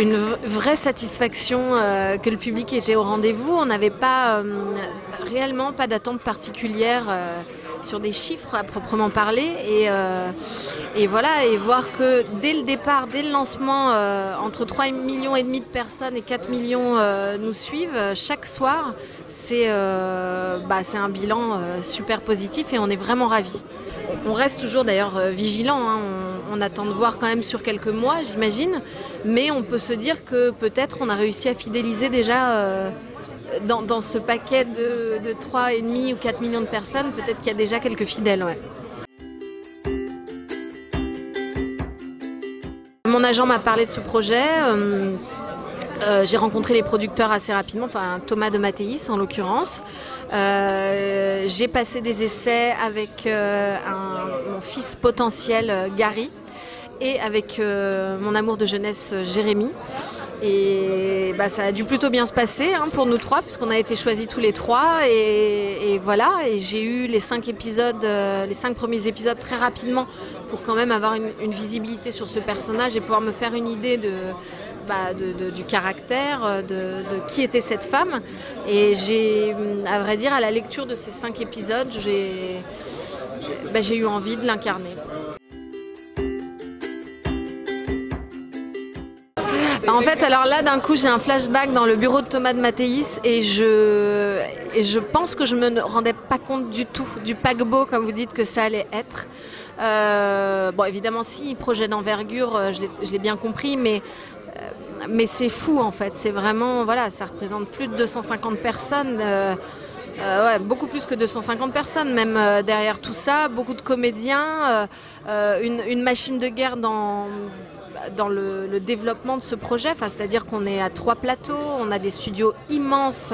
une vraie satisfaction que le public était au rendez-vous. On n'avait pas réellement pas d'attente particulière sur des chiffres à proprement parler. Et voilà, et voir que dès le départ, dès le lancement, entre 3,5 millions de personnes et 4 millions nous suivent chaque soir, c'est un bilan super positif et on est vraiment ravis. On reste toujours d'ailleurs vigilant, hein. On attend de voir quand même sur quelques mois, j'imagine, mais on peut se dire que peut-être on a réussi à fidéliser déjà dans ce paquet de 3,5 ou 4 millions de personnes, peut-être qu'il y a déjà quelques fidèles. Ouais. Mon agent m'a parlé de ce projet. J'ai rencontré les producteurs assez rapidement, enfin Thomas de Mathéis en l'occurrence. J'ai passé des essais avec mon fils potentiel Gary et avec mon amour de jeunesse Jérémy. Et ça a dû plutôt bien se passer pour nous trois, puisqu'on a été choisis tous les trois. Et voilà, et j'ai eu les 5 premiers épisodes très rapidement pour quand même avoir une visibilité sur ce personnage et pouvoir me faire une idée du caractère, de qui était cette femme. Et à vrai dire, à la lecture de ces 5 épisodes, j'ai eu envie de l'incarner. En fait, alors là, d'un coup, j'ai un flashback dans le bureau de Thomas de Mathéis et je pense que je me rendais pas compte du tout du paquebot, comme vous dites, que ça allait être. Évidemment, si, projet d'envergure, je l'ai bien compris, mais c'est fou en fait. C'est vraiment, voilà, ça représente plus de 250 personnes. Beaucoup plus que 250 personnes, même derrière tout ça, beaucoup de comédiens, une machine de guerre dans le développement de ce projet, c'est-à-dire qu'on est à 3 plateaux, on a des studios immenses,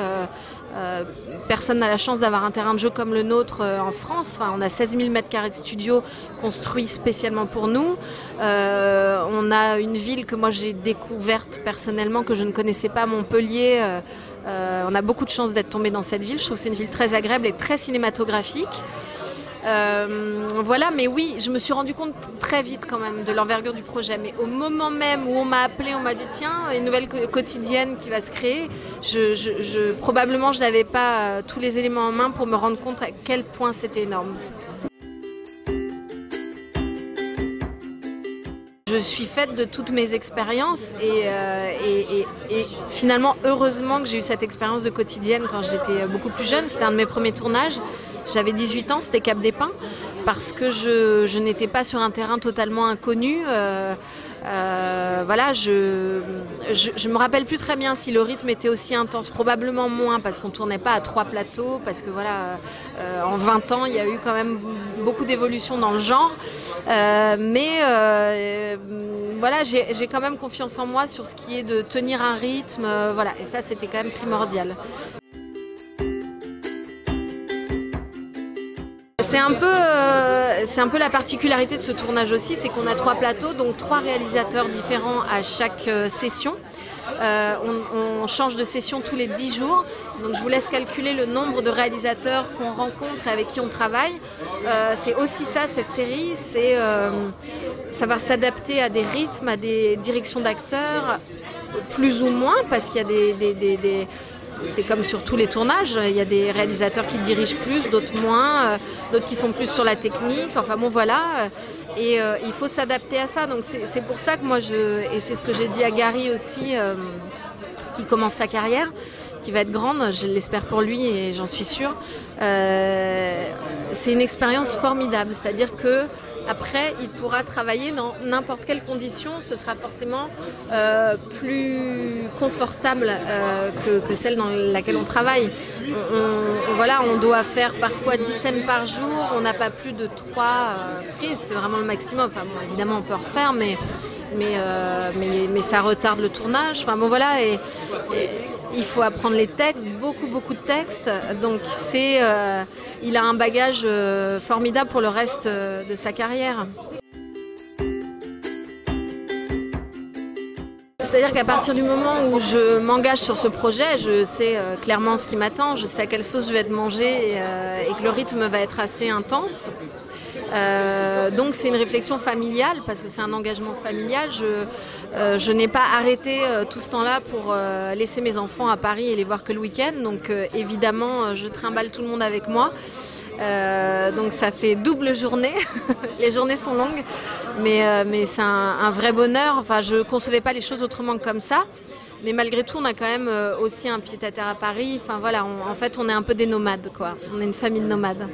personne n'a la chance d'avoir un terrain de jeu comme le nôtre en France, on a 16 000 m² de studios construits spécialement pour nous, on a une ville que moi j'ai découverte personnellement, que je ne connaissais pas, Montpellier, on a beaucoup de chance d'être tombé dans cette ville, je trouve que c'est une ville très agréable et très cinématographique. Voilà, mais oui, je me suis rendu compte très vite quand même de l'envergure du projet. Mais au moment même où on m'a appelé, on m'a dit tiens, une nouvelle quotidienne qui va se créer, probablement je n'avais pas tous les éléments en main pour me rendre compte à quel point c'était énorme. Je suis faite de toutes mes expériences et finalement, heureusement que j'ai eu cette expérience de quotidienne quand j'étais beaucoup plus jeune. C'était un de mes premiers tournages. J'avais 18 ans, c'était Cap des Pins, parce que je n'étais pas sur un terrain totalement inconnu. Voilà, je me rappelle plus très bien si le rythme était aussi intense, probablement moins, parce qu'on tournait pas à 3 plateaux, parce que voilà, en 20 ans, il y a eu quand même beaucoup d'évolution dans le genre. Voilà, j'ai quand même confiance en moi sur ce qui est de tenir un rythme, voilà, et ça c'était quand même primordial. C'est un peu la particularité de ce tournage aussi, c'est qu'on a 3 plateaux, donc 3 réalisateurs différents à chaque session. On change de session tous les 10 jours, donc je vous laisse calculer le nombre de réalisateurs qu'on rencontre et avec qui on travaille. C'est aussi ça, cette série, c'est savoir s'adapter à des rythmes, à des directions d'acteurs, plus ou moins, parce qu'il y a c'est comme sur tous les tournages, il y a des réalisateurs qui dirigent plus, d'autres moins, d'autres qui sont plus sur la technique, enfin bon voilà, et il faut s'adapter à ça, donc c'est pour ça que moi, et c'est ce que j'ai dit à Gary aussi, qui commence sa carrière, qui va être grande, je l'espère pour lui et j'en suis sûre, c'est une expérience formidable, c'est-à-dire que après, il pourra travailler dans n'importe quelle condition, ce sera forcément plus confortable que celle dans laquelle on travaille. Voilà, on doit faire parfois 10 scènes par jour, on n'a pas plus de 3 prises, c'est vraiment le maximum. Enfin, bon, évidemment, on peut en refaire, mais ça retarde le tournage. Enfin, bon, voilà, et il faut apprendre les textes, beaucoup de textes. Donc, il a un bagage formidable pour le reste de sa carrière. C'est-à-dire qu'à partir du moment où je m'engage sur ce projet, je sais clairement ce qui m'attend, je sais à quelle sauce je vais être mangée et que le rythme va être assez intense. Donc c'est une réflexion familiale parce que c'est un engagement familial. Je n'ai pas arrêté tout ce temps-là pour laisser mes enfants à Paris et les voir que le week-end. Donc évidemment, je trimballe tout le monde avec moi. Donc ça fait double journée. Les journées sont longues, mais c'est un vrai bonheur. Enfin, je ne concevais pas les choses autrement que comme ça. Mais malgré tout, on a quand même aussi un pied-à-terre à Paris. Enfin voilà, en fait, on est un peu des nomades, quoi. On est une famille de nomades.